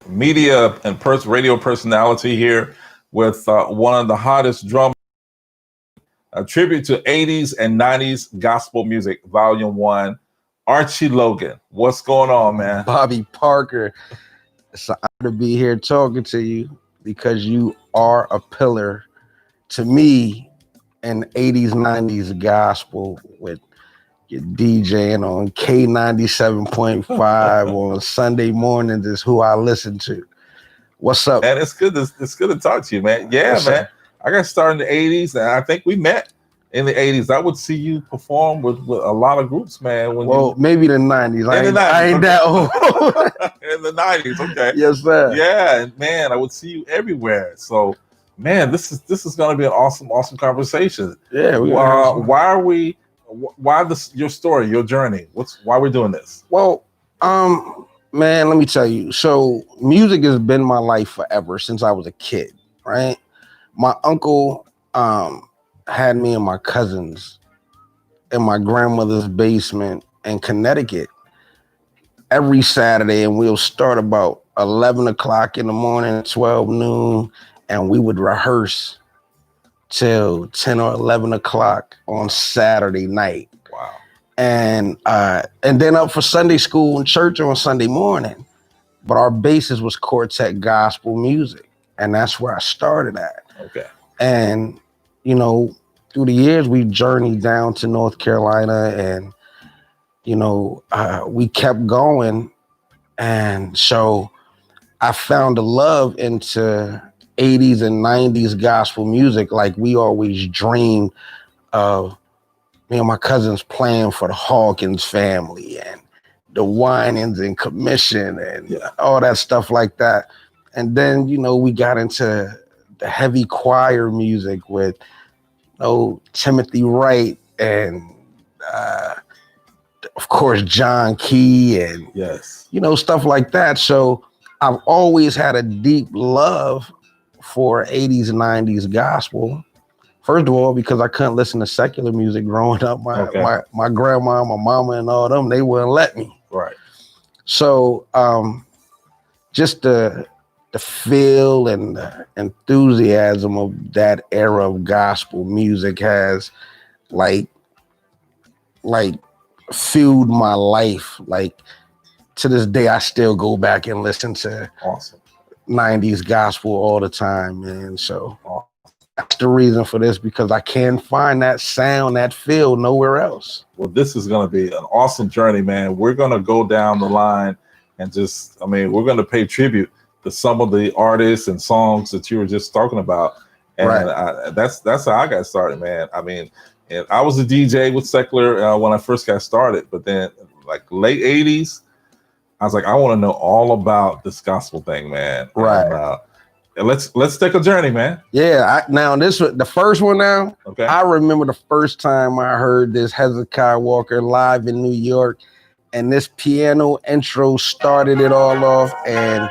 media and radio personality here with one of the hottest drum. A tribute to 80s and 90s gospel music, Volume 1. Archie Logan. What's going on, man? Bobby Parker. It's an honor to be here talking to you because you are a pillar to me in 80s, 90s gospel with your DJing on K97.5 on Sunday mornings is who I listen to. What's up? Man, it's good to talk to you, man. Yeah, What's man. up? I got started in the 80s, and I think we met in the 80s. I would see you perform with a lot of groups, man. Maybe the 90s. I ain't that old. In the 90s, okay. Yes, sir. Yeah, and man, I would see you everywhere. So, man, this is going to be an awesome conversation. Yeah. Why your story, your journey? Why we're doing this? Well, man, let me tell you. So music has been my life forever since I was a kid, right? My uncle had me and my cousins in my grandmother's basement in Connecticut every Saturday, and we'll start about 11 o'clock in the morning, 12 noon, and we would rehearse till 10 or 11 o'clock on Saturday night. Wow. And then up for Sunday school and church on Sunday morning. But our basis was quartet gospel music. And that's where I started at. Okay. And, you know, through the years, we journeyed down to North Carolina and, you know, we kept going. And so I found a love into 80s and 90s gospel music like we always dreamed of. Me and my cousins playing for the Hawkins family and the Winans and Commission and all that stuff like that. And then, you know, we got into the heavy choir music with Timothy Wright and of course John Key and stuff like that. So I've always had a deep love for 80s and 90s gospel. First of all, because I couldn't listen to secular music growing up. My grandma, my mama, and all them, they wouldn't let me. Right. So just the feel and the enthusiasm of that era of gospel music has like fueled my life. Like to this day, I still go back and listen to 90s gospel all the time, man. So that's the reason for this, because I can't find that sound, that feel nowhere else. Well, this is going to be an awesome journey, man. We're going to go down the line and we're going to pay tribute to some of the artists and songs that you were just talking about. And that's how I got started, man. I mean, and I was a DJ with secular when I first got started, but then like late 80s, I was like, I want to know all about this gospel thing, man. Right. And, let's take a journey, man. Yeah. The first one now. Okay. I remember the first time I heard this Hezekiah Walker live in New York, and this piano intro started it all off. And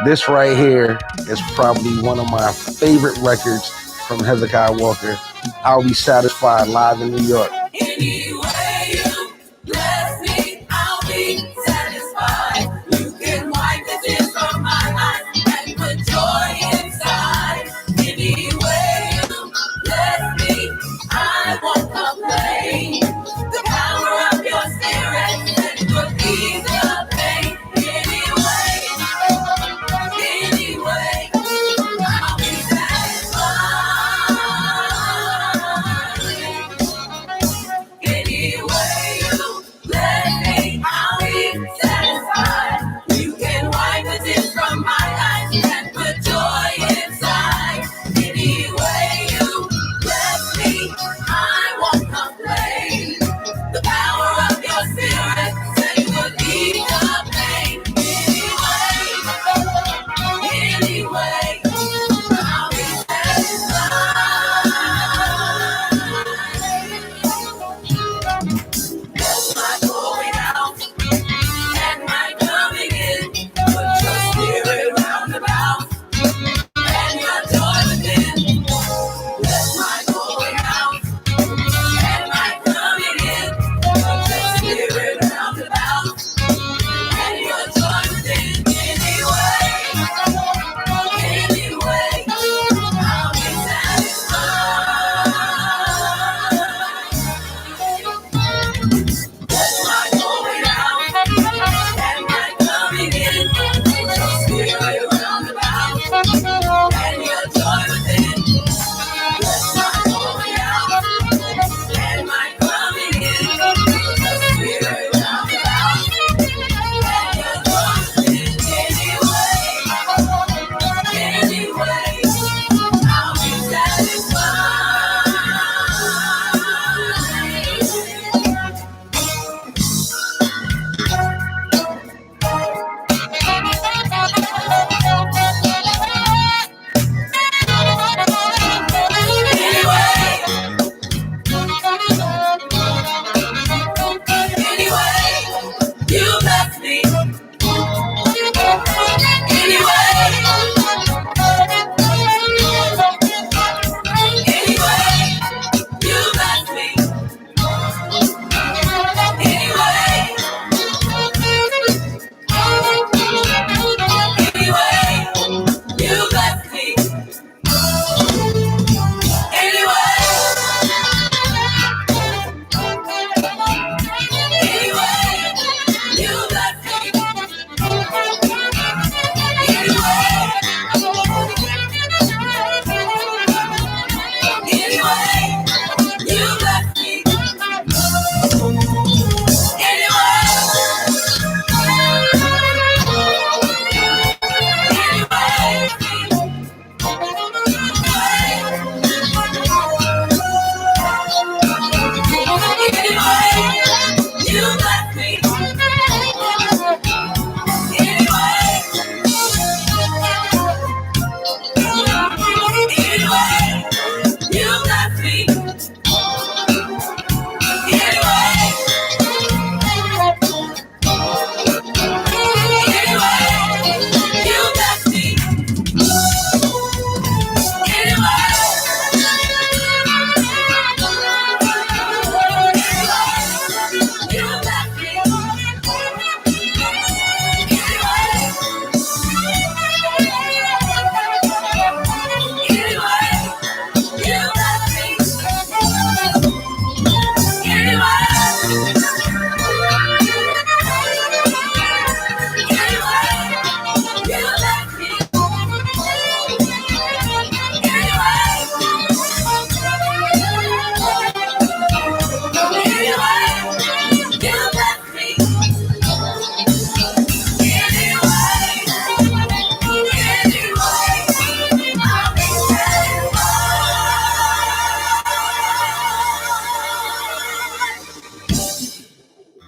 this right here is probably one of my favorite records from Hezekiah Walker. I'll Be Satisfied live in New York. Anyway, you bless me, I'll be satisfied. You can wipe the tears from my eyes and put joy inside. Anyway, you bless me, I won't complain. The power of your spirit will ease the pain. Anyway, I'll be satisfied. Anyway.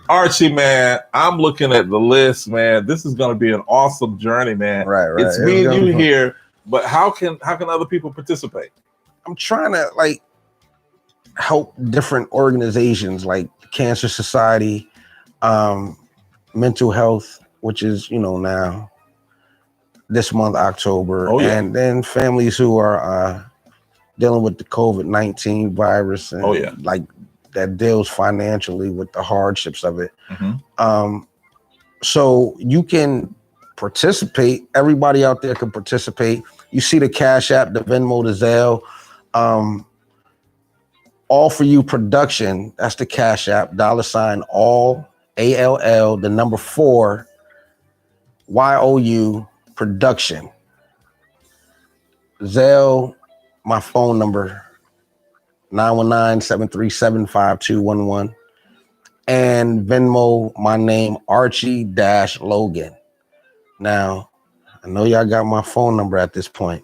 Archie, man, I'm looking at the list, man. This is going to be an awesome journey, man. Right. It's me and you here, but how can other people participate? I'm trying to like help different organizations like Cancer Society, mental health, which is, now this month, October, and then families who are dealing with the COVID-19 virus and like that deals financially with the hardships of it. So you can participate. Everybody out there can participate. You see the Cash App, the Venmo, the Zelle, All For You Production. That's the Cash App, $ all, ALL, the number 4, YOU Production. Zelle, my phone number, 919-737-5211. And Venmo, my name, Archie-Logan. Now, I know y'all got my phone number at this point.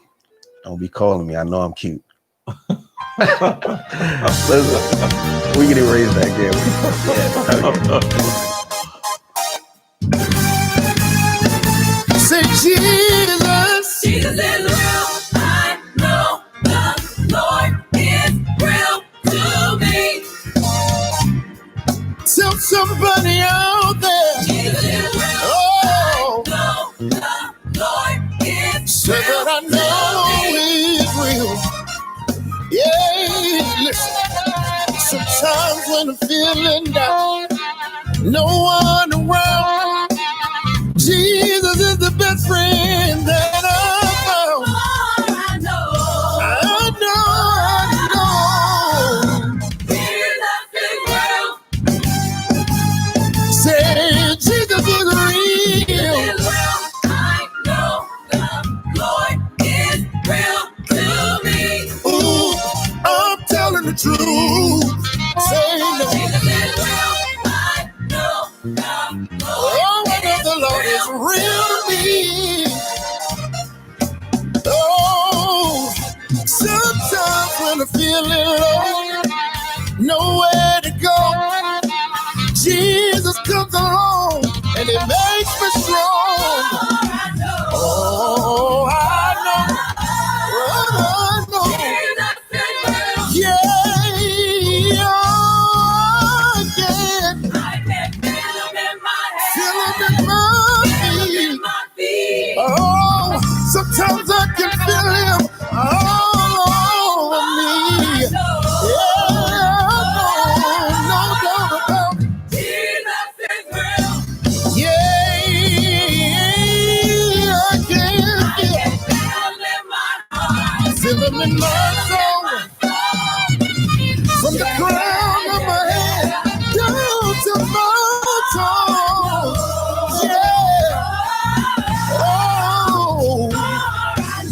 Don't be calling me. I know I'm cute. Listen, we can erase that game. Say Jesus. Jesus is real. I know the Lord is real to me. Tell somebody out there. Jesus is real. Oh, I know the Lord is real. Say that I know He's real. Yeah, listen. Sometimes when I'm feeling down, no one around, Jesus is the best friend that I found. I know. Jesus is real. Say Jesus is real. I know the Lord is real to me. Ooh, I'm telling the truth. Say no. Jesus is real. I know the Lord. The Lord is real to me. Oh, sometimes when I'm feeling low, nowhere to go, Jesus comes along and He makes me strong. Oh, I know. Yeah, I can feel Him in my head. Oh, sometimes I can feel Him all over me. Yeah, no doubt about it. Jesus is real. Yeah, I can feel Him in my heart. Feel Him in my soul. From the crown of my head down to my toes. Yeah. Oh, I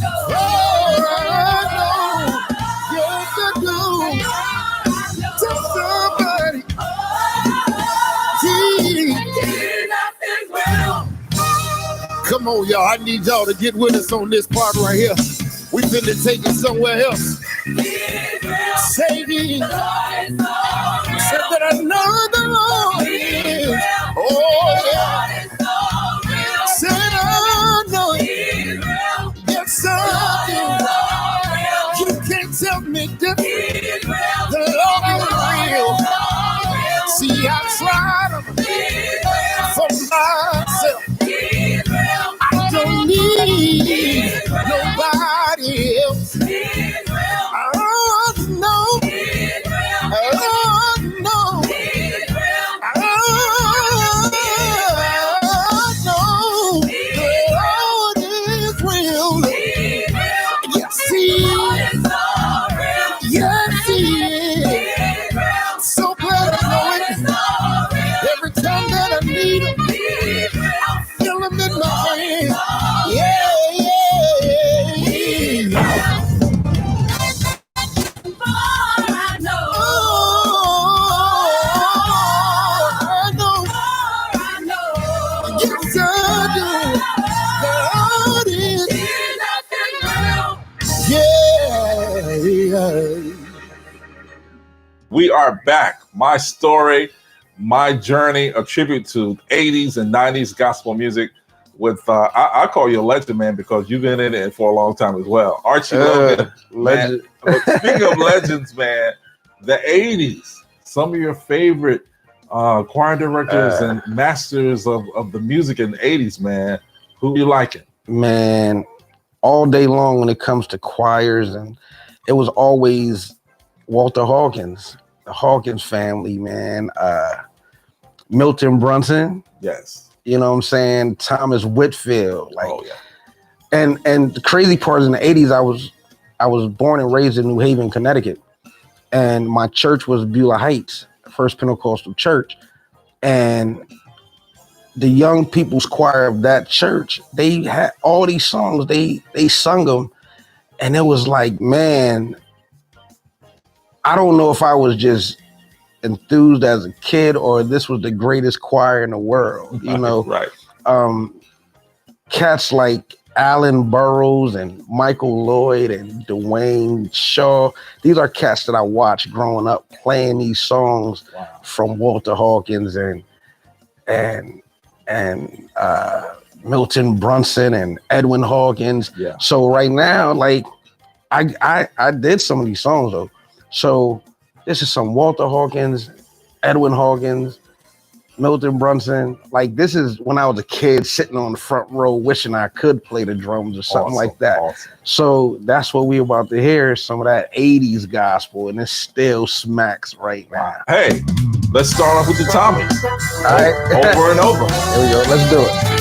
know. Yes, I do. Tell somebody. Come on, y'all. I need y'all to get with us on this part right here. We finna take it somewhere else. Say He said that I know the Lord is. Oh, yeah. Said I know it. Yes, I do. You can't tell me different. The Lord is real. See, I tried Him for myself. I don't need nobody else. We are back. My story, my journey, a tribute to 80s and 90s gospel music with I call you a legend, man, because you've been in it for a long time as well. Archie Logan, legend. Speaking of legends, man, the 80s, some of your favorite choir directors and masters of the music in the 80s, man. Who you liking? Man, all day long when it comes to choirs, and it was always Walter Hawkins, the Hawkins family, man. Milton Brunson. Yes. You know what I'm saying? Thomas Whitfield. Like, oh, yeah. And the crazy part is in the 80s, I was born and raised in New Haven, Connecticut. And my church was Beulah Heights, First Pentecostal Church. And the young people's choir of that church, they had all these songs, they sung them. And it was like, man, I don't know if I was just enthused as a kid or this was the greatest choir in the world, you know. Right. Cats like Alan Burroughs and Michael Lloyd and Dwayne Shaw, these are cats that I watched growing up playing these songs from Walter Hawkins and Milton Brunson and Edwin Hawkins. Yeah. So right now, like I did some of these songs though. So this is some Walter Hawkins, Edwin Hawkins, Milton Brunson. Like this is when I was a kid sitting on the front row wishing I could play the drums or something like that. Awesome. So that's what we're about to hear, some of that 80s gospel, and it still smacks right now. Hey, let's start off with the Tommies. All right. Over and over. There we go. Let's do it.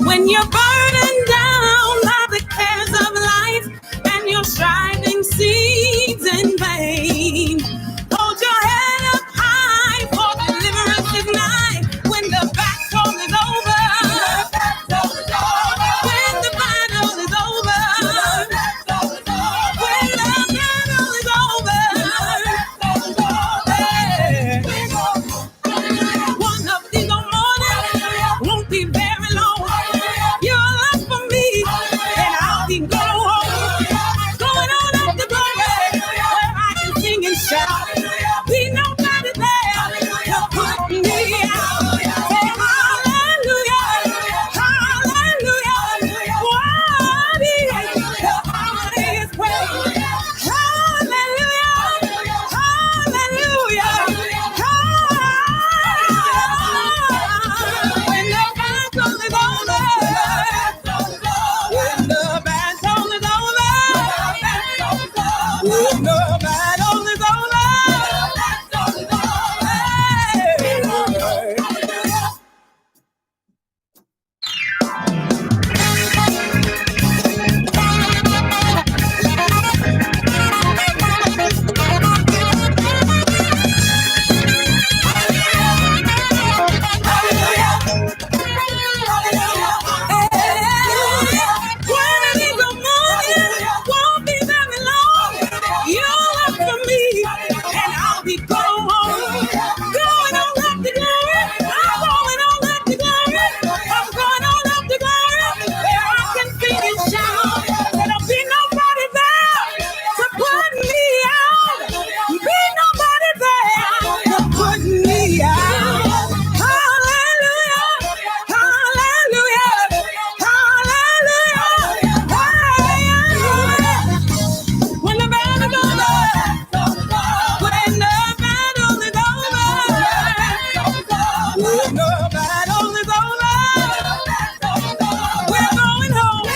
When you're burdened down by the cares of life and your striving seems in vain, hold your head up high, for deliverance is nigh. When the battle is over, when the battle is over, when the battle is over, one of these mornings won't be very long. You're left for me, and I'll be going on up the glory, where I can sing and shout. Be nobody there to put me out. Say hallelujah, hallelujah. Worthy is the highest praise. Hallelujah, hallelujah. When the battle is over, when the battle is over, when the battle is over, when it is a morning, won't be very long. You'll look for me, and I'll be going on up the glory. I'm going on up the glory. I'm going on up the glory, where I can sing and shout. There'll be nobody there to put me out. Be nobody there to put me out. Hallelujah, hallelujah, hallelujah. When the battle is over, when the battle is over, when the battle is over, we're going home.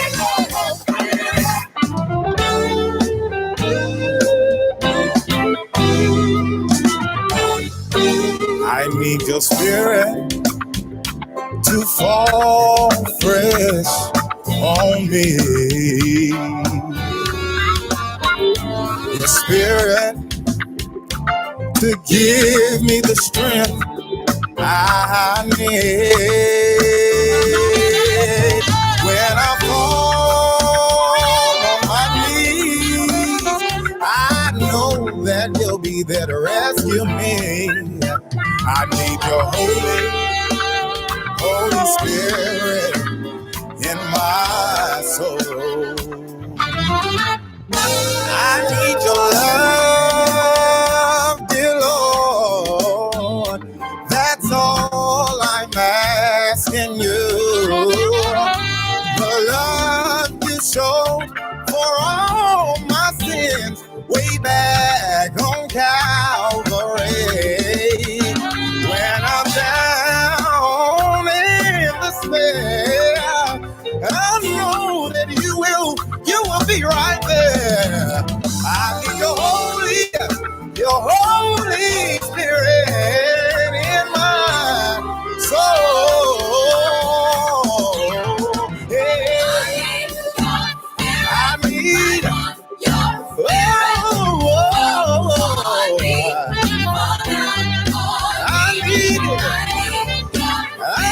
I need your spirit to fall fresh on me. Your spirit to give me the strength I need. When I fall on my knees, I know that you'll be there to rescue me. I need your Holy Spirit in my soul. I need your love, dear Lord. That's all I'm asking you. The love you showed for all my sins way back on Calvary. When I'm down in despair, I know that you will be right there. I need your Holy Spirit in my soul. Yeah. I need your I need it. I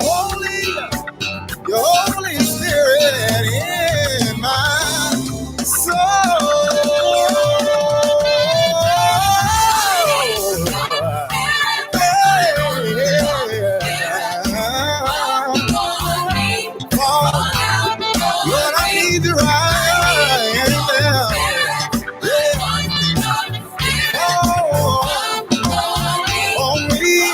want it. Your Holy Spirit in my soul. Lord, I need you right now. On me.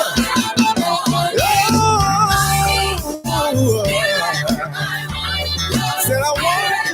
Said I want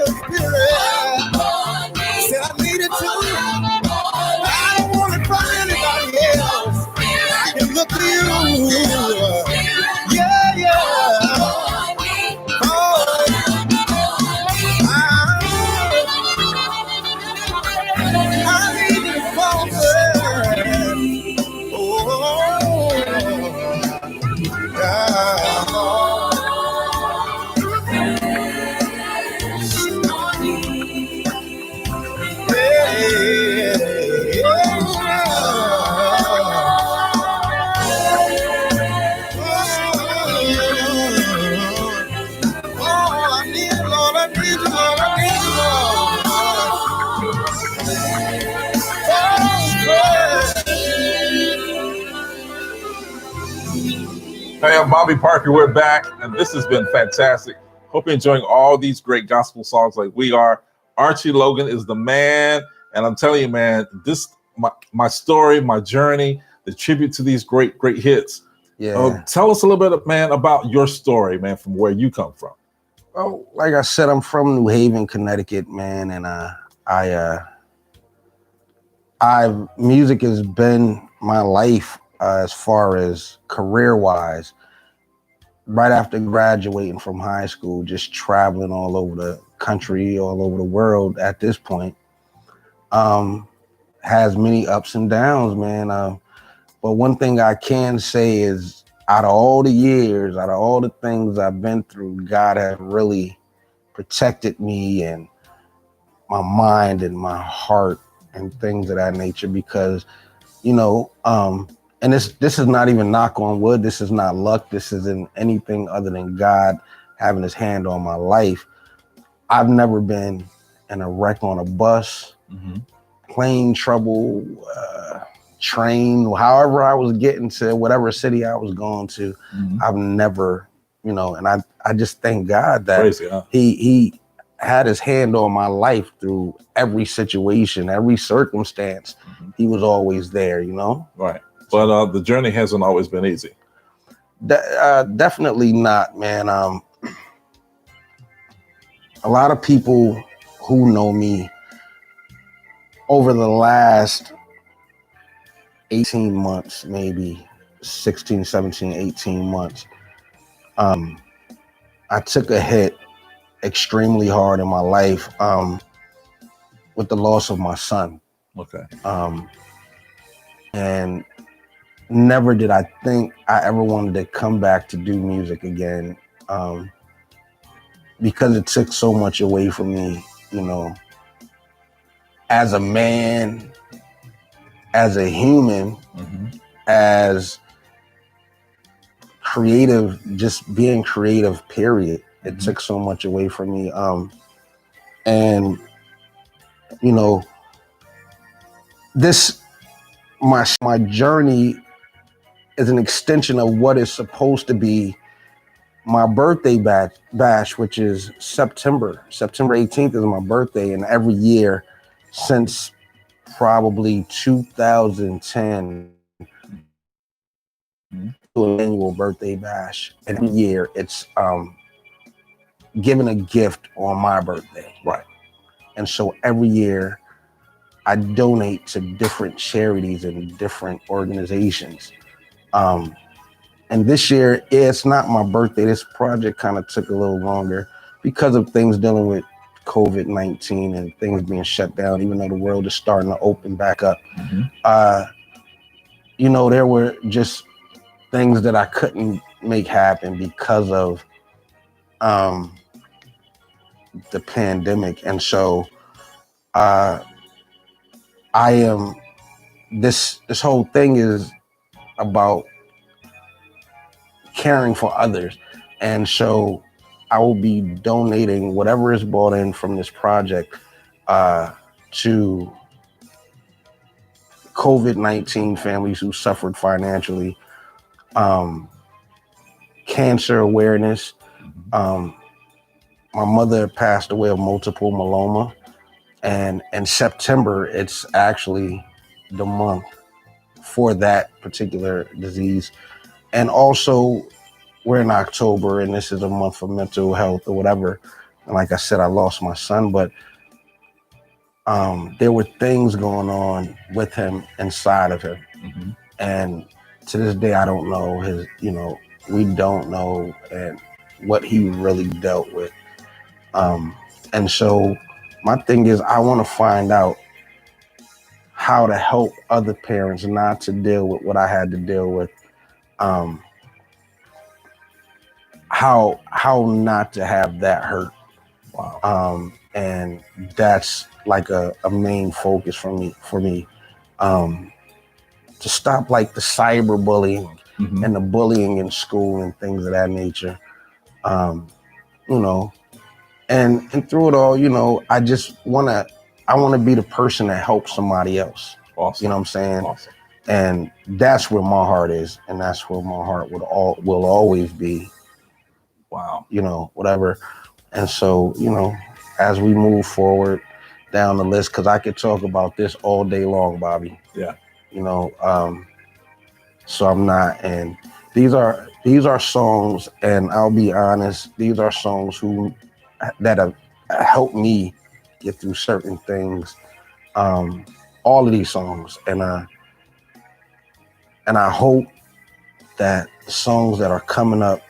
Hey, I'm Bobby Parker. We're back, and this has been fantastic. Hope you're enjoying all these great gospel songs like we are. Archie Logan is the man, and I'm telling you, man, this my story, my journey, the tribute to these great hits. Yeah. Tell us a little bit, man, about your story, man, from where you come from. Well, like I said, I'm from New Haven, Connecticut, man, and music has been my life as far as career-wise. Right after graduating from high school, just traveling all over the country, all over the world at this point, has many ups and downs, man. But one thing I can say is, out of all the years, out of all the things I've been through, God has really protected me and my mind and my heart and things of that nature, because, you know, and this is not even knock on wood. This is not luck. This isn't anything other than God having his hand on my life. I've never been in a wreck on a bus, plane trouble, train, however I was getting to whatever city I was going to. I've never, you know, and I just thank God that Crazy, huh? he had his hand on my life through every situation, every circumstance. He was always there, you know? Right. But the journey hasn't always been easy. Definitely not, man. A lot of people who know me over the last 18 months, maybe 16, 17, 18 months, I took a hit extremely hard in my life with the loss of my son. Okay. And never did I think I ever wanted to come back to do music again, because it took so much away from me, you know, as a man, as a human, as creative, just being creative, period. It took so much away from me. And, you know, my journey is an extension of what is supposed to be my birthday bash, which is September 18th is my birthday. And every year since probably 2010, to an annual birthday bash. And every year it's giving a gift on my birthday. Right. And so every year I donate to different charities and different organizations. And this year, it's not my birthday. This project kind of took a little longer because of things dealing with COVID-19 and things being shut down, even though the world is starting to open back up. You know, there were just things that I couldn't make happen because of the pandemic. And so this whole thing is about caring for others. And so I will be donating whatever is brought in from this project to COVID-19 families who suffered financially, cancer awareness. My mother passed away of multiple myeloma, and in September, it's actually the month for that particular disease. And also, we're in October, and this is a month for mental health or whatever. And like I said, I lost my son, but there were things going on with him inside of him. And to this day, I don't know his, you know, we don't know and what he really dealt with. And so my thing is, I want to find out how to help other parents not to deal with what I had to deal with. How not to have that hurt. Wow. And that's like a main focus for me. To stop like the cyberbullying and the bullying in school and things of that nature. You know, and through it all, you know, I want to be the person that helps somebody else. Awesome. You know what I'm saying? Awesome. And that's where my heart is, and that's where my heart will always be. Wow. You know, whatever. And so, you know, as we move forward down the list, because I could talk about this all day long, Bobby. Yeah. You know, so I'm not, and these are songs, and I'll be honest, these are songs that have helped me get through certain things. All of these songs, and I hope that the songs that are coming up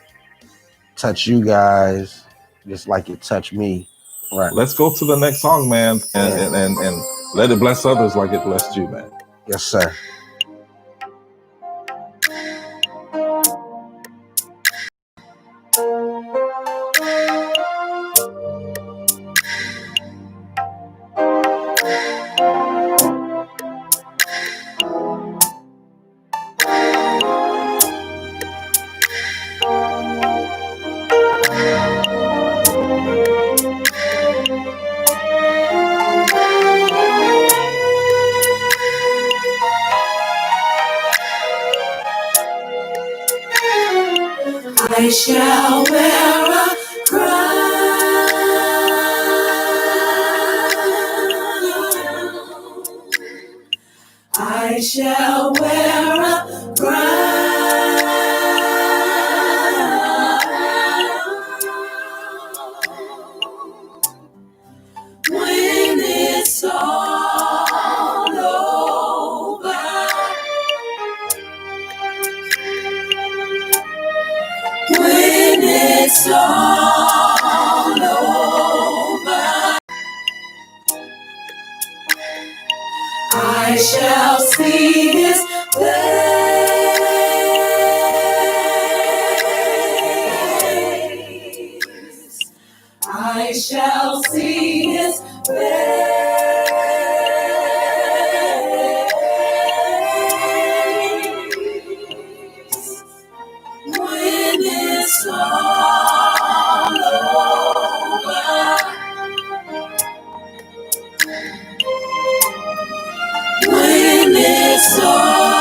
touch you guys just like it touched me. Right. Let's go to the next song, man, and let it bless others like it blessed you, man. Yes, sir. I shall wear a crown. I shall wear a crown. When it's all over. When it's all over, I shall see His face. I shall see His face. When it's all over, when it's all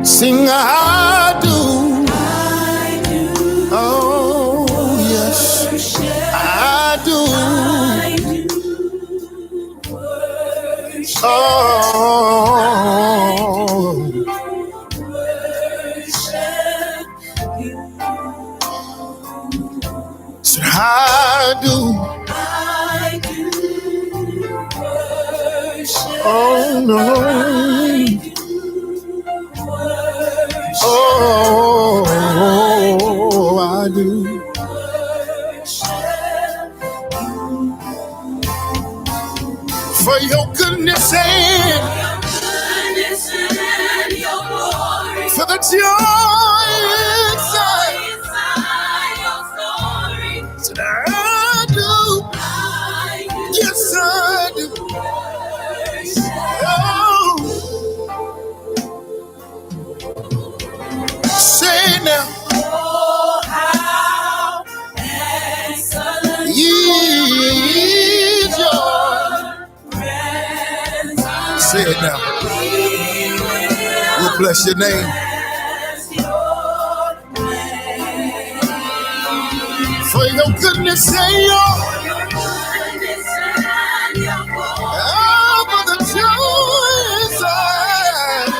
Sing I do. I do. Oh, yes. I do. I do worship. Oh. Worship you. Said I do. I do worship. Oh, no. Oh, I do. For your goodness and your glory. For the joy inside your story. So I do. Yes, I do. Say now. Oh, how excellent is your presence. Say it now. We'll bless your name. For your goodness and your oh, for the joy inside.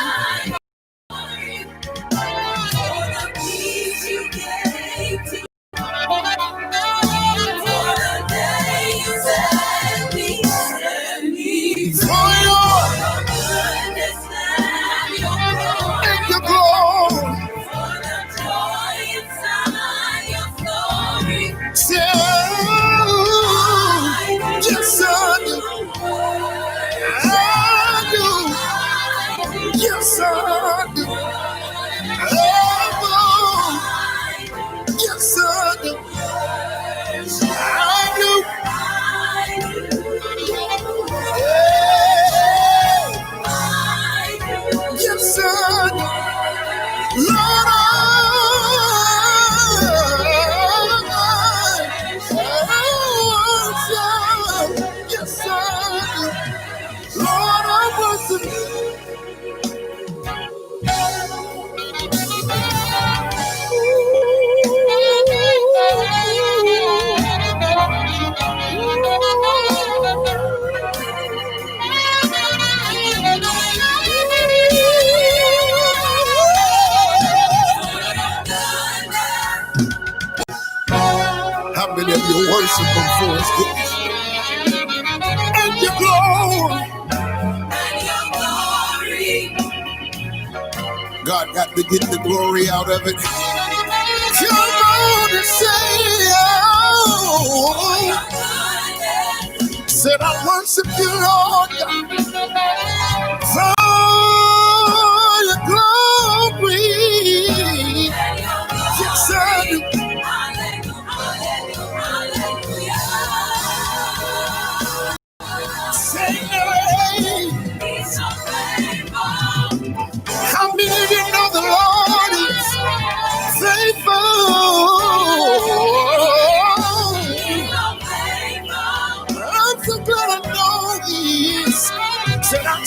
Yes, I do. Oh, yes, I do. I do. Yes, I do. Lord, yes, I do. Lord, I worship you. How many of you worship him for his goodness and your glory? God got to get the glory out of it. Come on and say, oh, said I worship you, Lord, for your glory. Yes, I do. Say, how many of you know the Lord is faithful? I'm so glad I know He is. Said I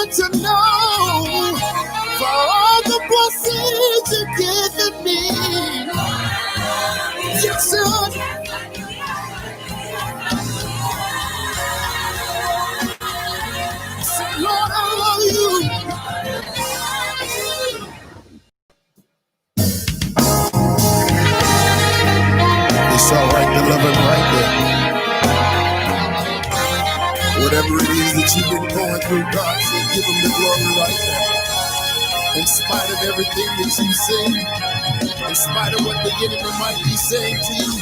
wanted to know for all the blessings you've given me. Yes, Lord. Say, Lord, I love you. It's all right to love him right there. Whatever it is that you've been going through, God said, give him the glory right there. In spite of everything that you say, in spite of what the enemy might be saying to you,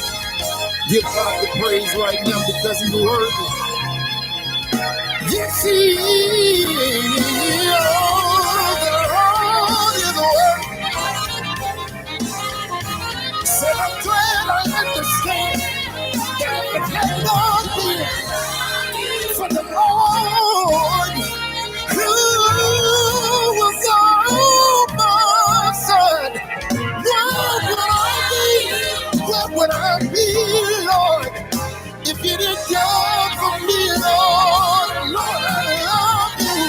give God the praise right now because he's worthy. Yes, he is. Oh, the Lord is worthy. Said, I'm glad I understand that if it had not been for the Lord who was on my side, where would I be, Lord? If you didn't come for me, Lord, Lord, I love you.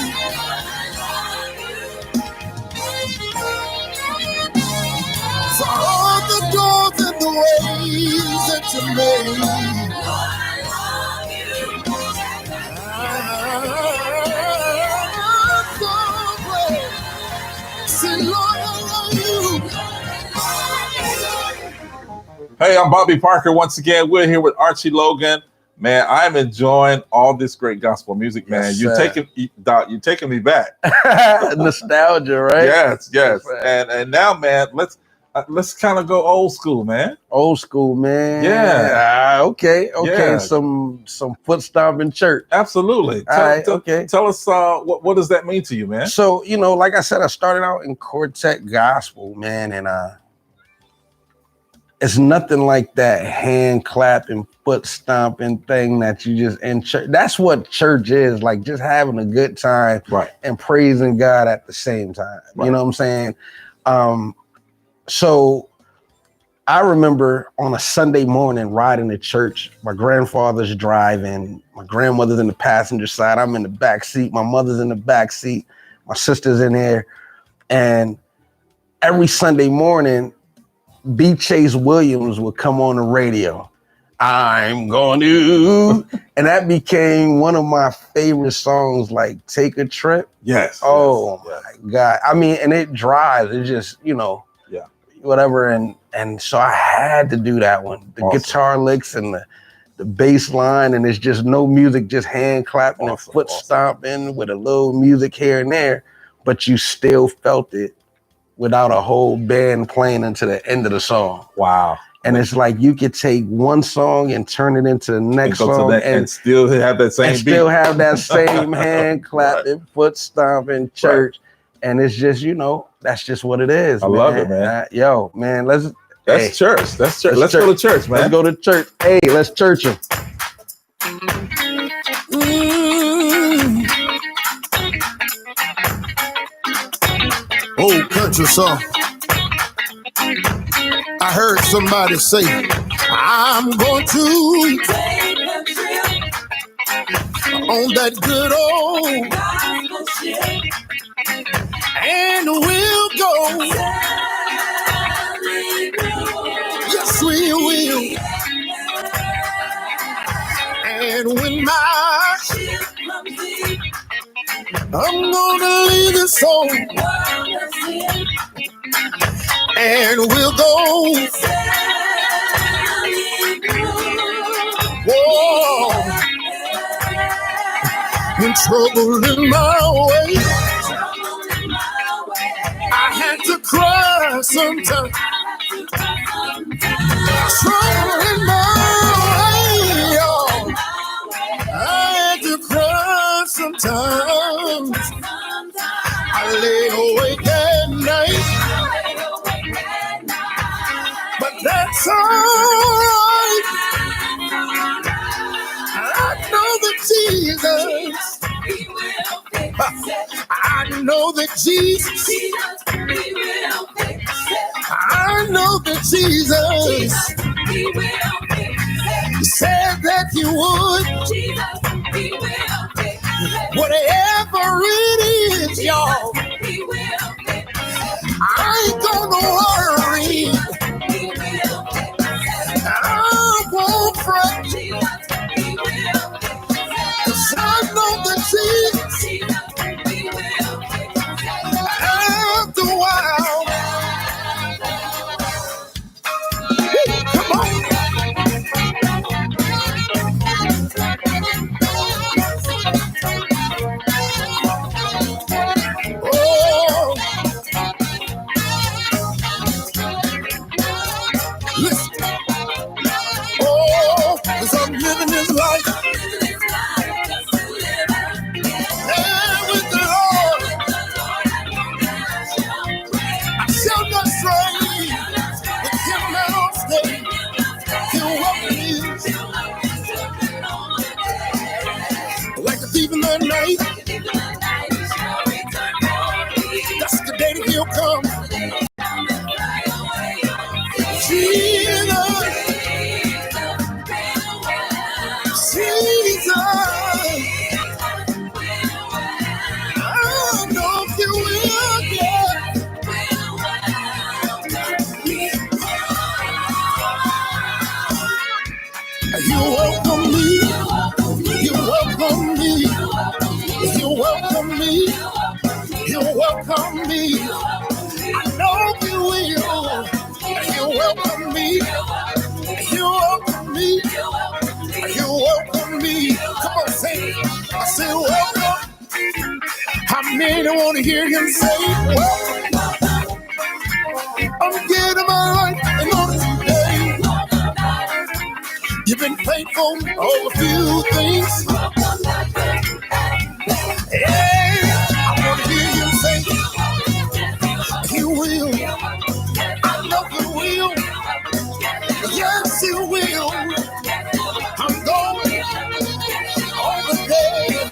For all the doors and the ways that you made. I'm so glad. Say, Lord, I love you. Hey, I'm Bobby Parker. Once again, we're here with Archie Logan. Man, I'm enjoying all this great gospel music, man. Yes, You're taking me back. Nostalgia, right? Yes. And now, man, let's kind of go old school, man. Old school, man. Yeah. Okay. Yeah. Some foot stomping church. Absolutely. Tell us what does that mean to you, man? So, like I said, I started out in quartet gospel, man, and it's nothing like that hand clapping, foot stomping thing that you just in church. That's what church is, like just having a good time, right, and praising God at the same time. Right. You know what I'm saying? So I remember on a Sunday morning riding to church. My grandfather's driving, my grandmother's in the passenger side. I'm in the back seat. My mother's in the back seat. My sister's in there, and every Sunday morning, B. Chase Williams would come on the radio. I'm going to, and that became one of my favorite songs, like Take a Trip. Yes. Oh my God. I mean, and it drives, it just, whatever. And so I had to do that one. The guitar licks and the bass line, and it's just no music, just hand clapping and foot stomping with a little music here and there, but you still felt it without a whole band playing until the end of the song. Wow. And it's like you could take one song and turn it into the next song and still have that same beat. Still have that same hand clapping, foot stomping church. Right. And it's just, that's just what it is. I love it, man. Man, that's church. That's church. Let's go to church, man. Let's go to church. Hey, let's church him. Old country song. I heard somebody say, I'm going to take a trip on that good old gospel ship, and we'll go. Yes, we will. And when my ship comes in, I'm gonna leave this old and we'll go. Whoa. When trouble in my way, I had to cry sometimes. Trouble in my way, oh. I had to cry sometimes. I lay awake at night, but that's alright. I know that Jesus, I know that Jesus, I know that Jesus said that he would. Whatever it welcome me. I know you will. You welcome me. You welcome me. You welcome me. Come on, say it. I say welcome. How many want to hear him say welcome? I'm getting my life in order today. You've been faithful over a few things. Hey, I want to hear you say, you will. I know you will. Yes, you will. I'm going over there.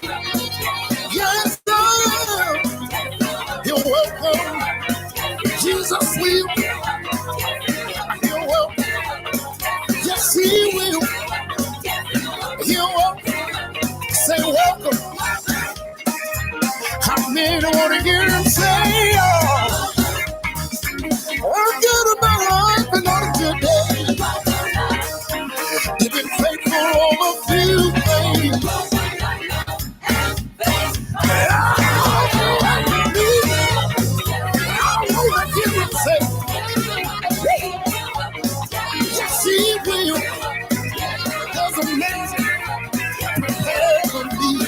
Yes, sir. You're welcome. Jesus will. You're welcome. Yes, he will. You're welcome. Say welcome. How many want to hear him say, oh, I'm good about life and on today. You've been faithful over a few things. I want to hear him say, yes, he will. There's a man prepared for me.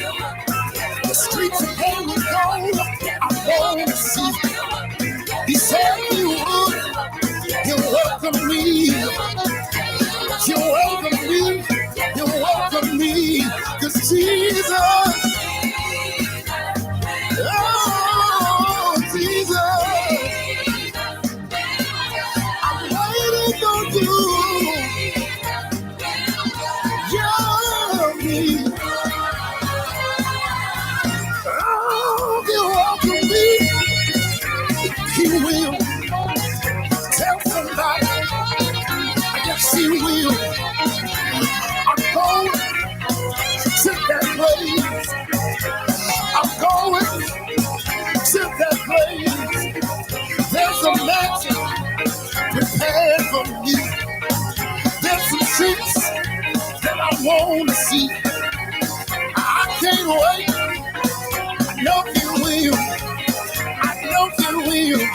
The streets of pain will go. I want to see. He said you would. You welcome me. You welcome me. You welcome me. 'Cause Jesus. Oh, Jesus. I'm waiting on you. You're me. Oh, you welcome me. He will. Tell somebody. Yes, he will. I'm going to that place. I'm going to that place. There's a mansion prepared for me. There's some things that I want to see. I can't wait. I know you will. I know you will.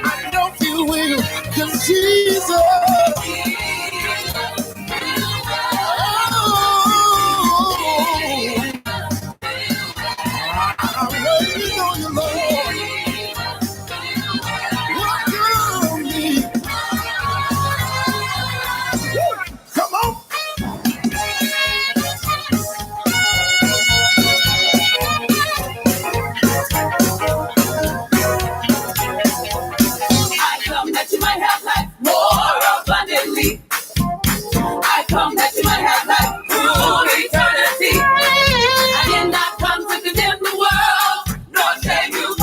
I know you will. 'Cause Jesus. I'm waiting on you, Lord. Welcome me. Come on. I come that you might have life more abundantly. I come that you might have life through eternity. I did not come to condemn the world, nor shame you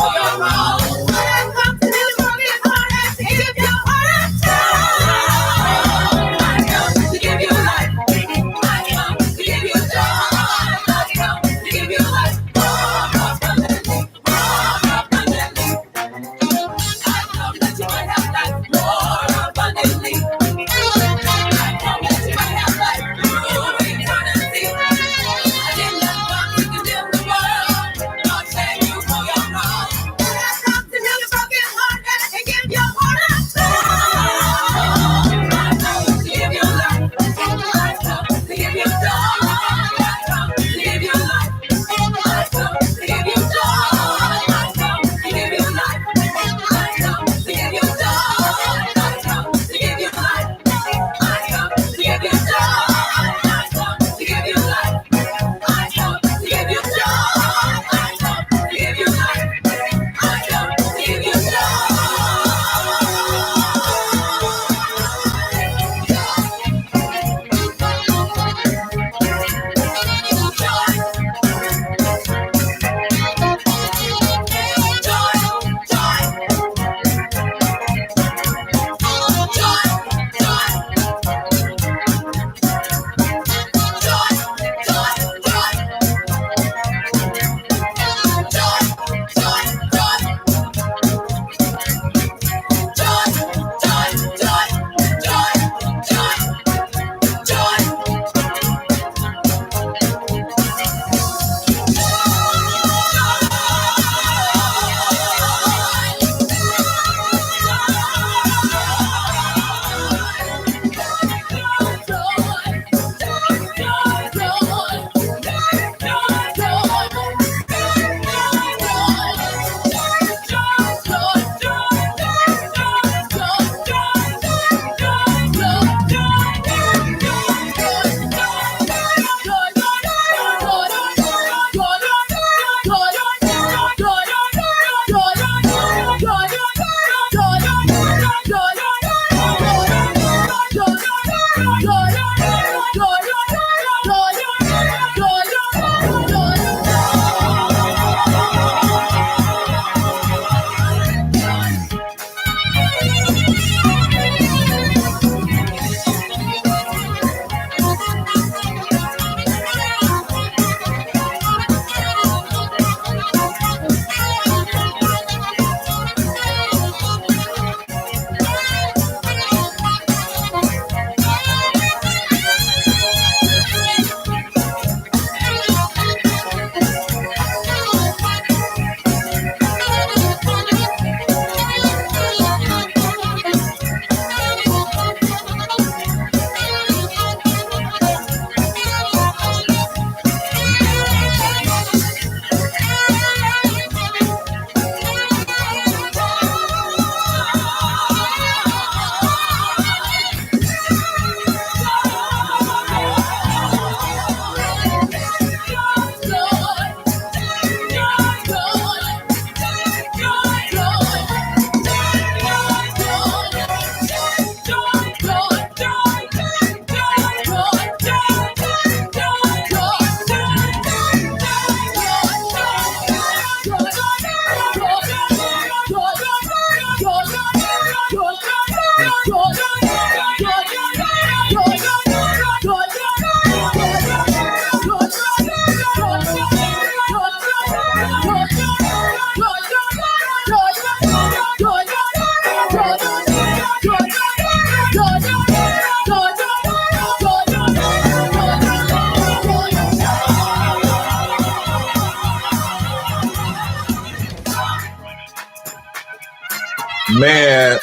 Man,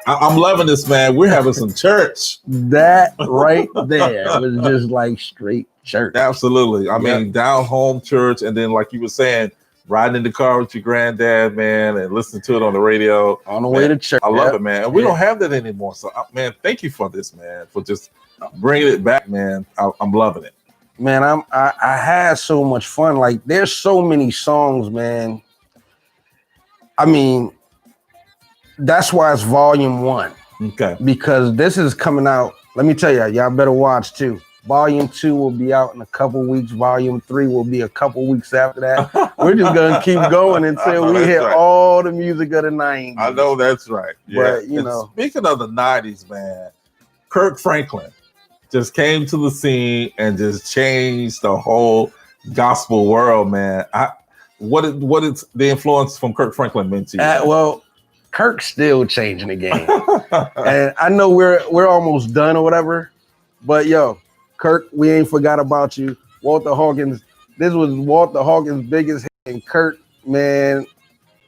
I'm loving this, man. We're having some church. That right there was just like straight church. Absolutely. I mean, down home church, and then like you were saying, riding in the car with your granddad, man, and listening to it on the radio on the way to church. I love it, man. And we don't have that anymore. So, man, thank you for this, man, for just bringing it back, man. I'm loving it. Man, I had so much fun. Like, there's so many songs, man. I mean, that's why it's volume 1. Okay. Because this is coming out. Let me tell y'all better watch too. Volume 2 will be out in a couple weeks. Volume 3 will be a couple weeks after that. We're just gonna keep going until we hit all the music of the 90s. I know that's right. But you know, speaking of the 90s, man, Kirk Franklin just came to the scene and just changed the whole gospel world, man. What is the influence from Kirk Franklin meant to you? Well, Kirk's still changing the game. And I know we're almost done or whatever, but yo, Kirk, we ain't forgot about you. Walter Hawkins, this was Walter Hawkins' biggest hit, and Kirk, man,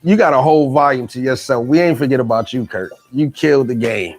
you got a whole volume to yourself. We ain't forget about you, Kirk. You killed the game.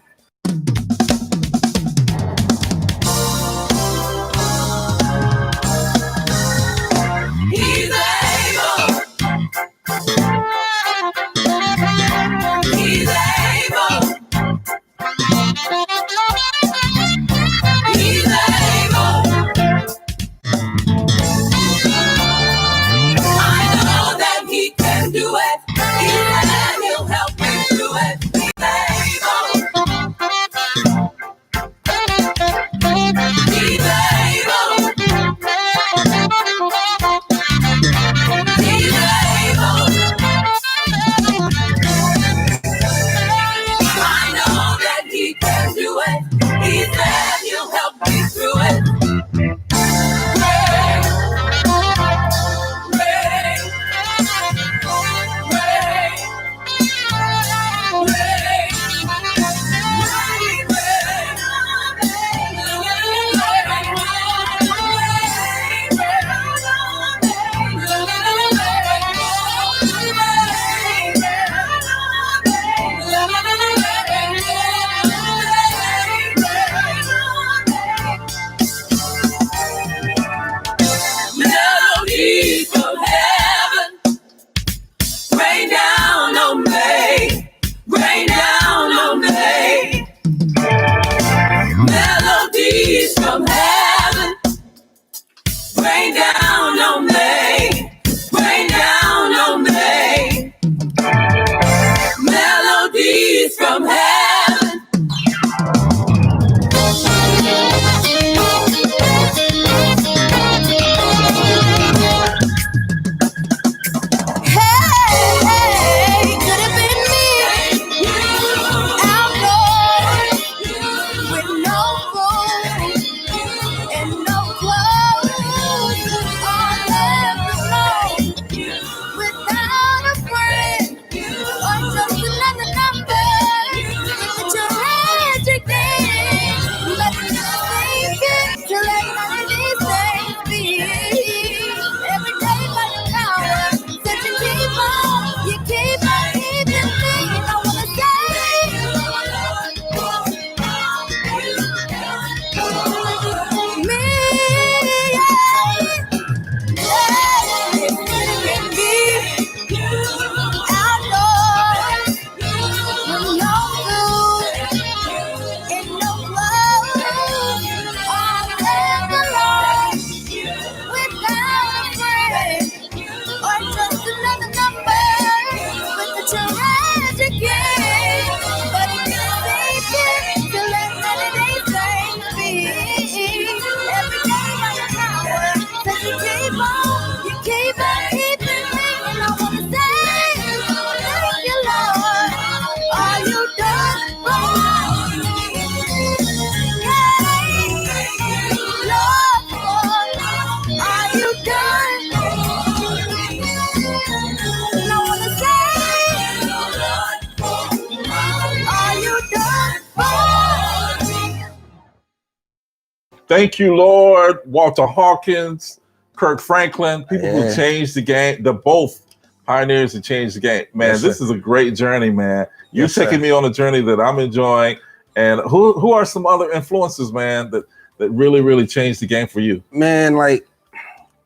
Thank you, Lord. Walter Hawkins, Kirk Franklin, people who changed the game. They're both pioneers who changed the game. Man, Yes, this sir. is a great journey, man. You're Yes, taking sir. me on a journey that I'm enjoying. And who are some other influences, man, that really, really changed the game for you? Man, like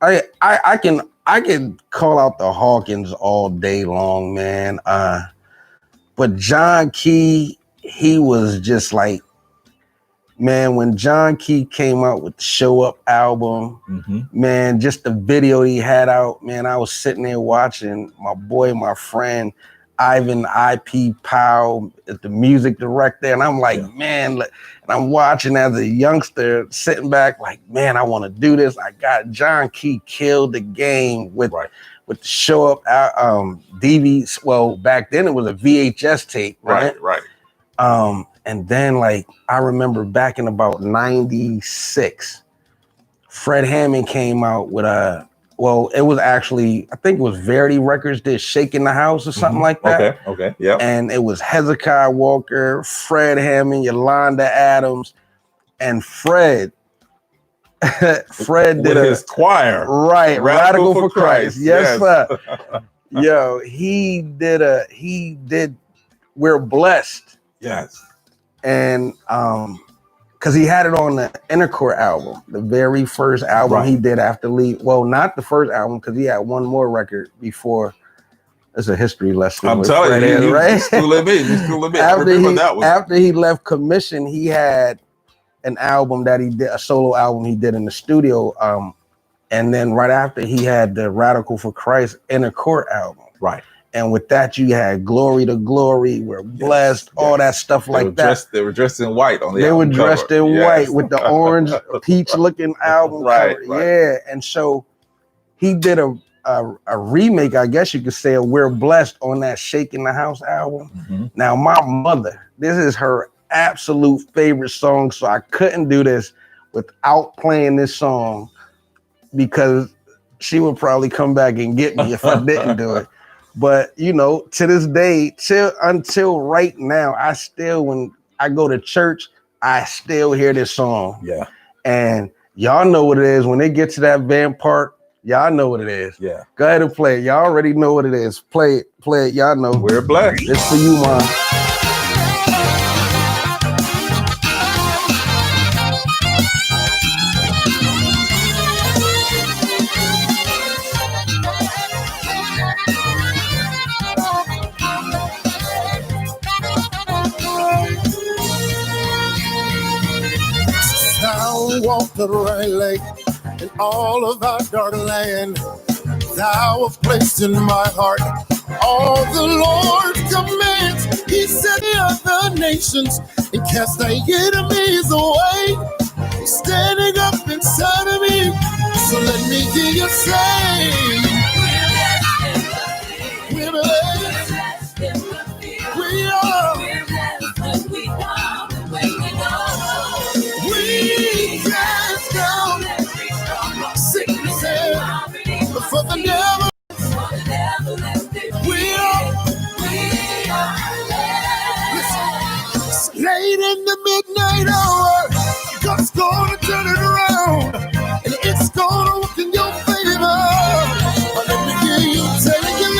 I can call out the Hawkins all day long, man. But John Key, he was just like, man, when John Key came out with the Show Up album, man, just the video he had out, man, I was sitting there watching my boy, my friend, Ivan IP Powell, the music director, and I'm like, man, and I'm watching as a youngster, sitting back like, man, I want to do this. I got John Key killed the game with the Show Up DVDs. Well, back then it was a VHS tape, right? And then, like, I remember back in about 96, Fred Hammond came out with well, it was actually, I think it was Verity Records did Shaking the House or something like that. Okay, yeah. And it was Hezekiah Walker, Fred Hammond, Yolanda Adams, and Fred did his choir. Right, Radical for Christ. Yes, sir. Yo, he did We're Blessed. Yes. And because he had it on the Intercore album, the very first album he did after leave. Well, not the first album, because he had one more record before. It's a history lesson. I'm telling you, right? Schooling me. After he left Commission, he had an album that he did, a solo album he did in the studio. And then right after, he had the Radical for Christ Intercore album. Right. And with that, you had Glory to Glory, We're Blessed, all that stuff that. They were dressed in white on the They album were dressed cover. in white with the orange peach-looking album cover. Right. Yeah, and so he did a remake, I guess you could say, of We're Blessed on that Shaking the House album. Now, my mother, this is her absolute favorite song, so I couldn't do this without playing this song because she would probably come back and get me if I didn't do it. But, you know, to this day, until right now, I still, when I go to church, I still hear this song. Yeah. And y'all know what it is. When they get to that van part, y'all know what it is. Yeah. Go ahead and play it. Y'all already know what it is. Play it. Y'all know. We're Blessed. It's for you, Mom. Thou walk the right lake in all of thy dark land. Thou hast placed in my heart all the Lord's commands. He set the other nations and cast thy enemies away, standing up inside of me. So let me hear you say, we're blessed. We are. We cast down sickness for the devil. We are. Listen, late in the midnight hour, God's gonna turn it around, and it's gonna work in your favor. But let me hear you take it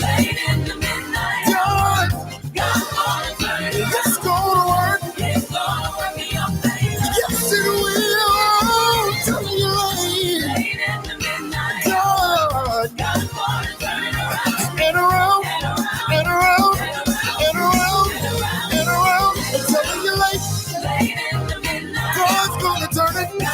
late in the midnight hour. God's gonna turn it around. It's gonna work. It's gonna work in your favor. Yes, it will. Tell you late in the midnight hour. God's gonna turn it around. And around. And around. And around. And around. I'm telling you late in the midnight. God's gonna turn it.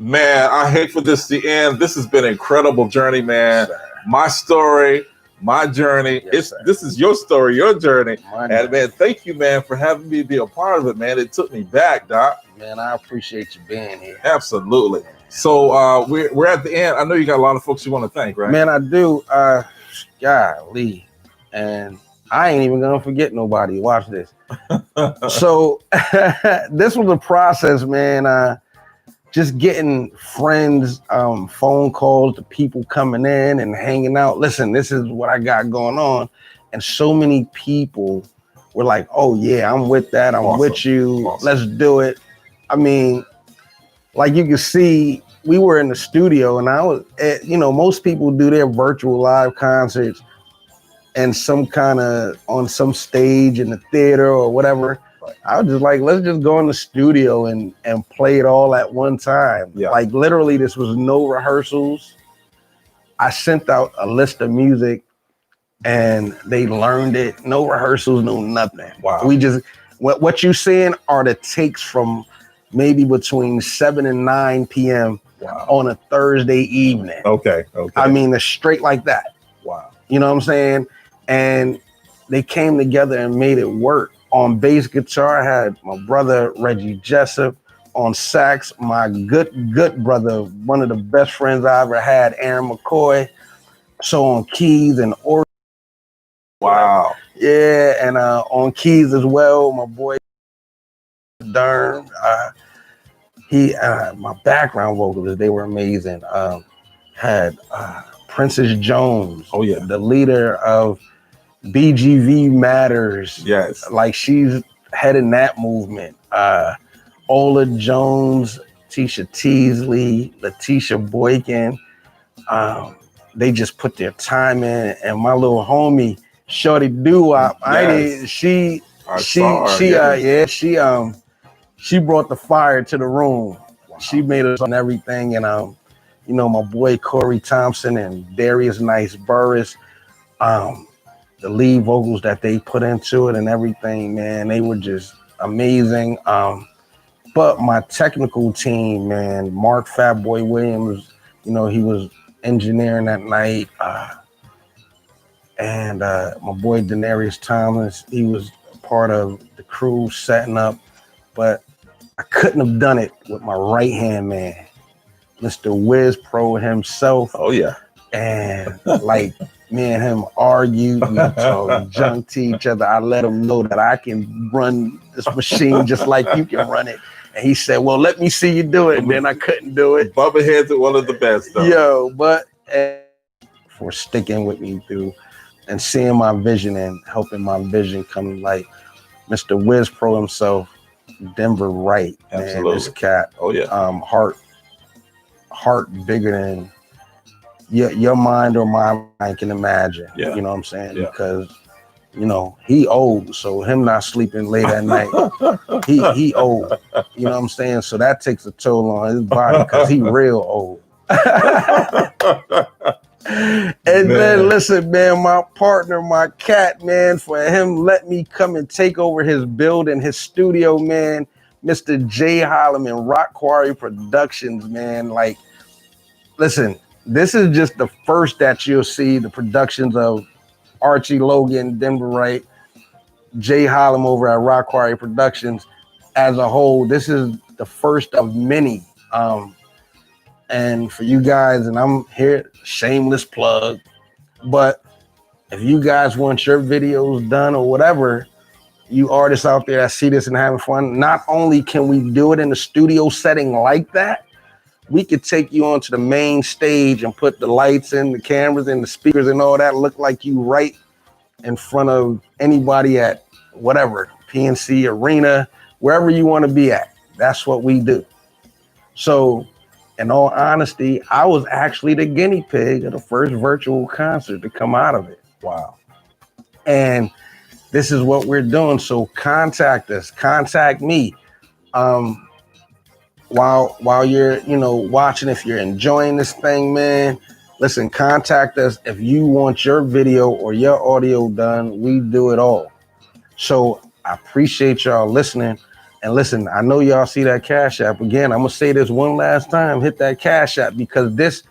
Man, I hate for this to end. This has been an incredible journey, man. Yes, my story, my journey. Yes, This is your story, your journey. Mine, and man, thank you, man, for having me be a part of it, man. It took me back, Doc. Man, I appreciate you being here. Absolutely. So we're at the end. I know you got a lot of folks you want to thank, right? Man, I do. Golly. And I ain't even gonna forget nobody. Watch this. So this was a process, man. Just getting friends, phone calls to people coming in and hanging out. Listen, this is what I got going on. And so many people were like, oh yeah, I'm with that. I'm with you. Awesome. Let's do it. I mean, like you can see, we were in the studio and I was, most people do their virtual live concerts and some kind of on some stage in the theater or whatever. I was just like, let's just go in the studio and play it all at one time. Yeah. Like literally, this was no rehearsals. I sent out a list of music and they learned it. No rehearsals, no nothing. Wow. We just, what you're seeing are the takes from maybe between 7 and 9 p.m. Wow. on a Thursday evening. Okay. I mean, it's straight like that. Wow. You know what I'm saying? And they came together and made it work. On bass guitar, I had my brother, Reggie Jessup. On sax, my good brother, one of the best friends I ever had, Aaron McCoy. So on keys and organ. Wow. Yeah, and on keys as well, my boy, Dern. My background vocalists, they were amazing. Had Princess Jones. Oh yeah. The leader of BGV Matters. Yes. Like she's heading that movement. Ola Jones, Tisha Teasley, Letitia Boykin. They just put their time in. And my little homie, Shorty Doo-Wop, she brought the fire to the room. Wow. She made us on everything. And my boy Corey Thompson and Darius Nice Burris. The lead vocals that they put into it and everything, man, they were just amazing. But my technical team, man, Mark Fatboy Williams, he was engineering that night. And my boy Denarius Thomas, he was part of the crew setting up. But I couldn't have done it with my right-hand man, Mr. Wiz Pro himself. Oh, yeah. And like, me and him argued, we talked junk to each other. I let him know that I can run this machine just like you can run it. And he said, well, let me see you do it. And then I couldn't do it. Bubba Heads are one of the best, though. Yo, but for sticking with me through and seeing my vision and helping my vision come, like Mr. Wiz Pro himself, Denver Wright. Absolutely. Man, this cat. Oh, yeah. Heart bigger than your mind or my mind can imagine. Yeah. You know what I'm saying? Yeah. Because, he old, so him not sleeping late at night, he old. You know what I'm saying? So that takes a toll on his body because he real old. And then listen, man, my partner, my cat, man, for him let me come and take over his building, his studio, man, Mr. Jay Holloman, Rock Quarry Productions, man. Like, listen, this is just the first that you'll see the productions of Archie, Logan, Denver Wright, Jay Hollum over at Rock Quarry Productions. As a whole, this is the first of many. And for you guys, and I'm here, shameless plug, but if you guys want your videos done or whatever, you artists out there that see this and having fun, not only can we do it in a studio setting like that, we could take you onto the main stage and put the lights in, the cameras and the speakers and all that, look like you right in front of anybody at whatever, PNC Arena, wherever you want to be at. That's what we do. So in all honesty, I was actually the guinea pig of the first virtual concert to come out of it. Wow. And this is what we're doing. So contact us, contact me. While you're, watching, if you're enjoying this thing, man, listen, contact us. If you want your video or your audio done, we do it all. So I appreciate y'all listening. And listen, I know y'all see that Cash App. Again, I'm gonna say this one last time, hit that Cash App, because this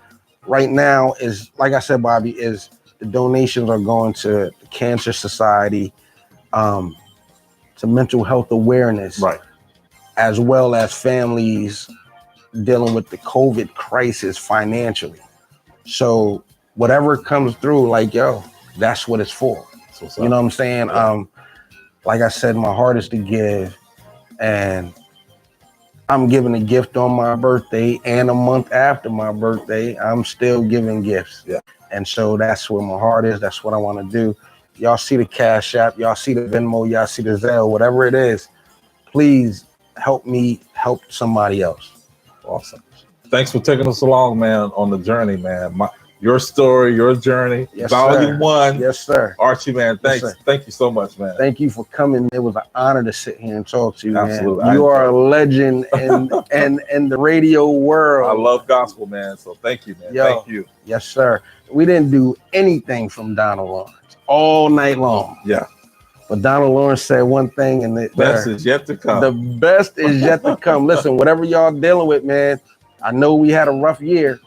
right now is, like I said, Bobby, is the donations are going to the Cancer Society, to mental health awareness, Right. as well as families dealing with the COVID crisis financially. So whatever comes through, like, yo, that's what it's for. You know what I'm saying? Yeah. Like I said, my heart is to give, and I'm giving a gift on my birthday, and a month after my birthday, I'm still giving gifts. Yeah. And so that's where my heart is. That's what I want to do. Y'all see the Cash App, y'all see the Venmo, y'all see the Zelle, whatever it is, please help me help somebody else. Awesome. Thanks for taking us along, man, on the journey, man. Your story, your journey, Yes, volume sir. 1. Yes, sir. Archie, man, thanks. Yes, Thank you so much, man. Thank you for coming. It was an honor to sit here and talk to you, Absolutely. man. You are a legend in the radio world. I love gospel, man. So thank you, man. Yo, thank you. Yes, sir. We didn't do anything from Donald Lawrence all night long. Yeah. But Donald Lawrence said one thing, and the best is yet to come. The best is yet to come. Listen, whatever y'all dealing with, man, I know we had a rough year.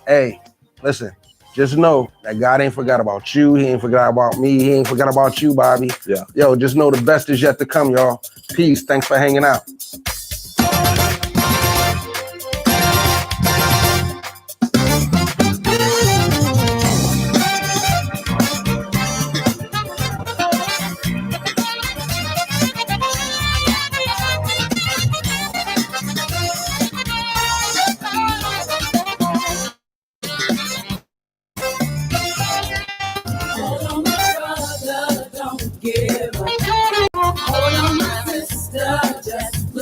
Hey, listen, just know that God ain't forgot about you. He ain't forgot about me. He ain't forgot about you, Bobby. Yeah. Yo, just know the best is yet to come, y'all. Peace. Thanks for hanging out. Hold on, my brother, don't give up. Hold on, my sister, just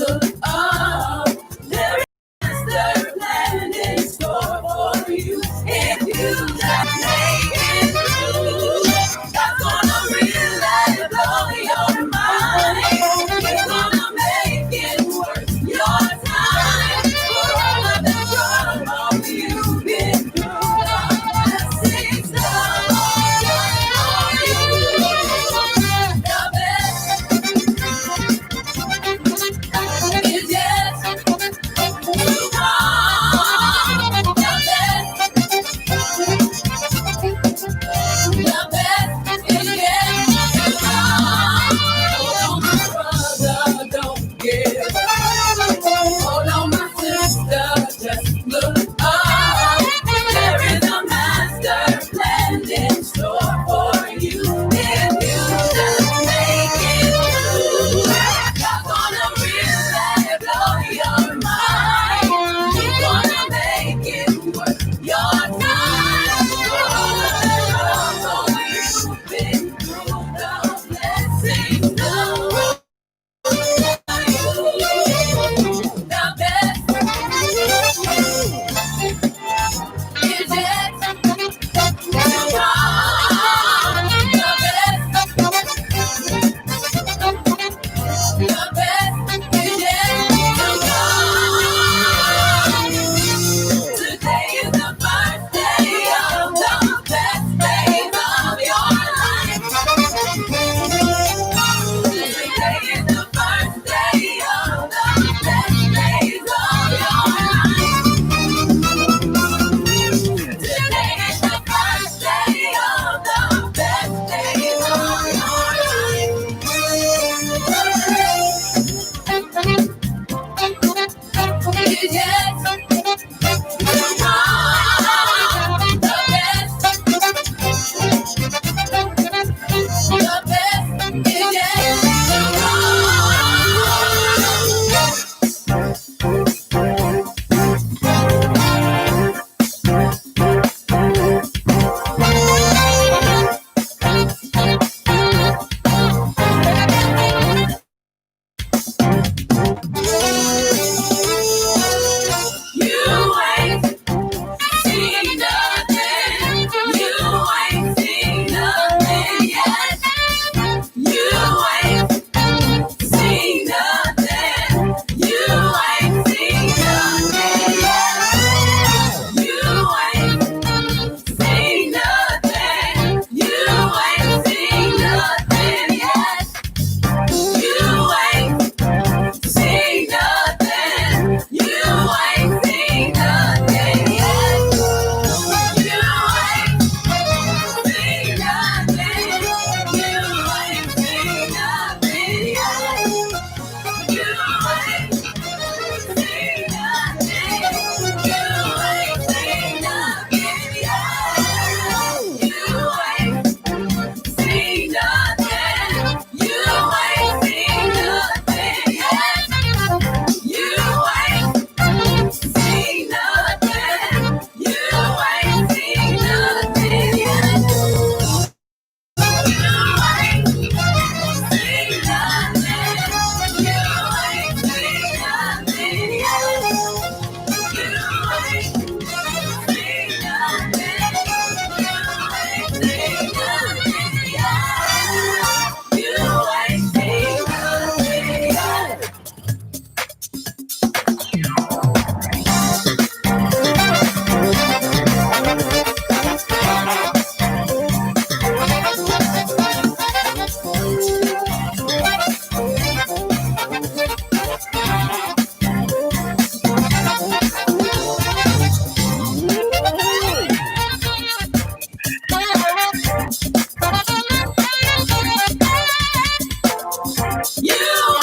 You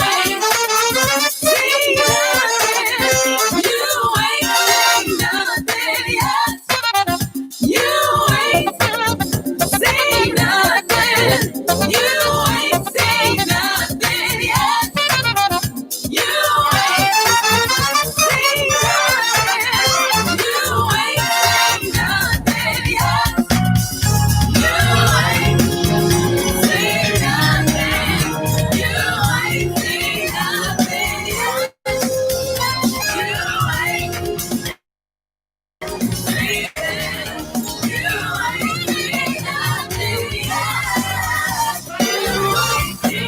ain't seen nothing. You ain't seen nothing yet. You ain't seen nothing. You ain't seen nothing yet. You ain't seen nothing. You ain't seen nothing yet. You ain't seen nothing. You ain't seen nothing yet. You ain't seen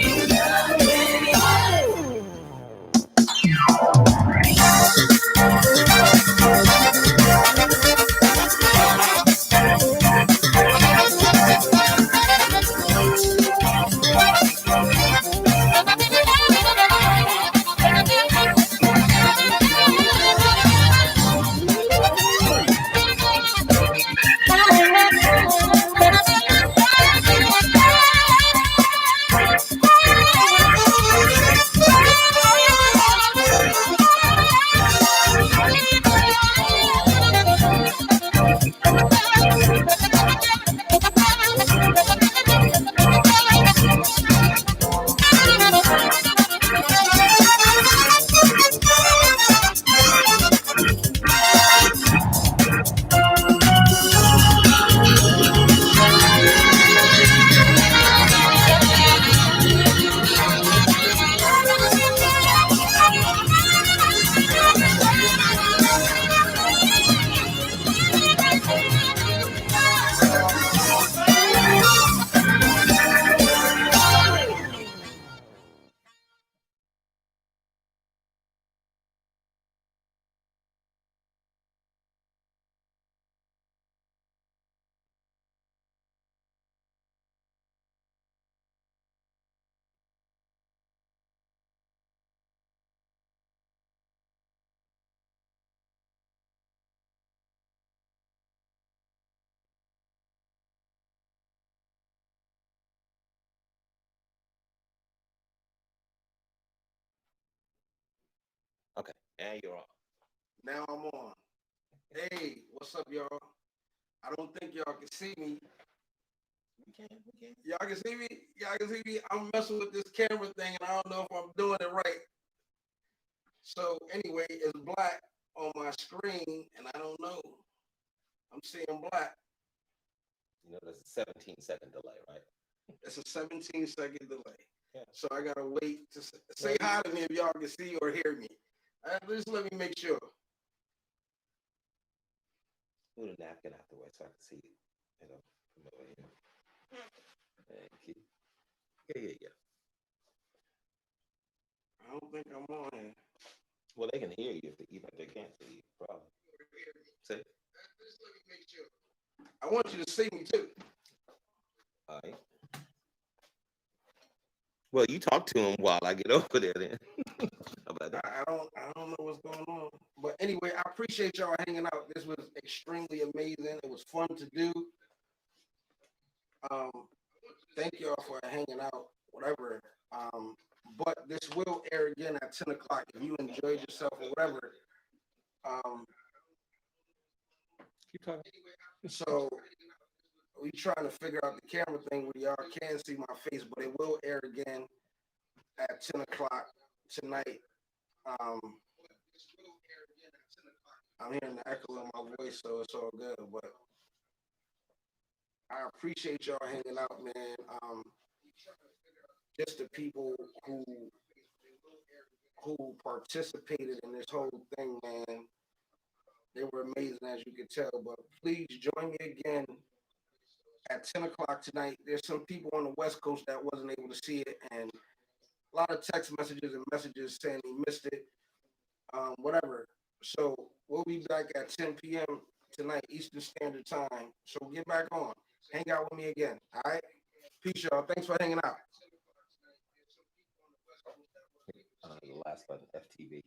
Okay, and you're on. Now I'm on. Hey, what's up, y'all? I don't think y'all can see me. We can. Y'all can see me? Y'all can see me? I'm messing with this camera thing and I don't know if I'm doing it right. So anyway, it's black on my screen and I don't know. I'm seeing black. You know, there's a 17-second delay, right? It's a 17-second delay. Yeah. So I gotta wait to say hi to me if y'all can see or hear me. Just let me make sure. Move the napkin afterwards so I can see it. You know, from over here. Thank you. Yeah. I don't think I'm on here. Well, they can hear you, even if they can't see you, probably. See? Just let me make sure. I want you to see me too. All right. Well, you talk to him while I get over there then. How about that? I don't know what's going on. But anyway, I appreciate y'all hanging out. This was extremely amazing. It was fun to do. Thank y'all for hanging out, whatever. But this will air again at 10 o'clock. If you enjoyed yourself or whatever. Keep talking. So we trying to figure out the camera thing where y'all can see my face, but it will air again at 10 o'clock tonight. I'm hearing the echo in my voice, so it's all good. But I appreciate y'all hanging out, man. Just the people who participated in this whole thing, man. They were amazing, as you could tell. But please join me again at 10 o'clock tonight. There's some people on the West Coast that wasn't able to see it, and a lot of text messages and messages saying they missed it. Whatever. So we'll be back at 10 p.m. tonight, Eastern Standard Time. So get back on. Hang out with me again. All right? Peace, y'all. Thanks for hanging out. The last button, FTV.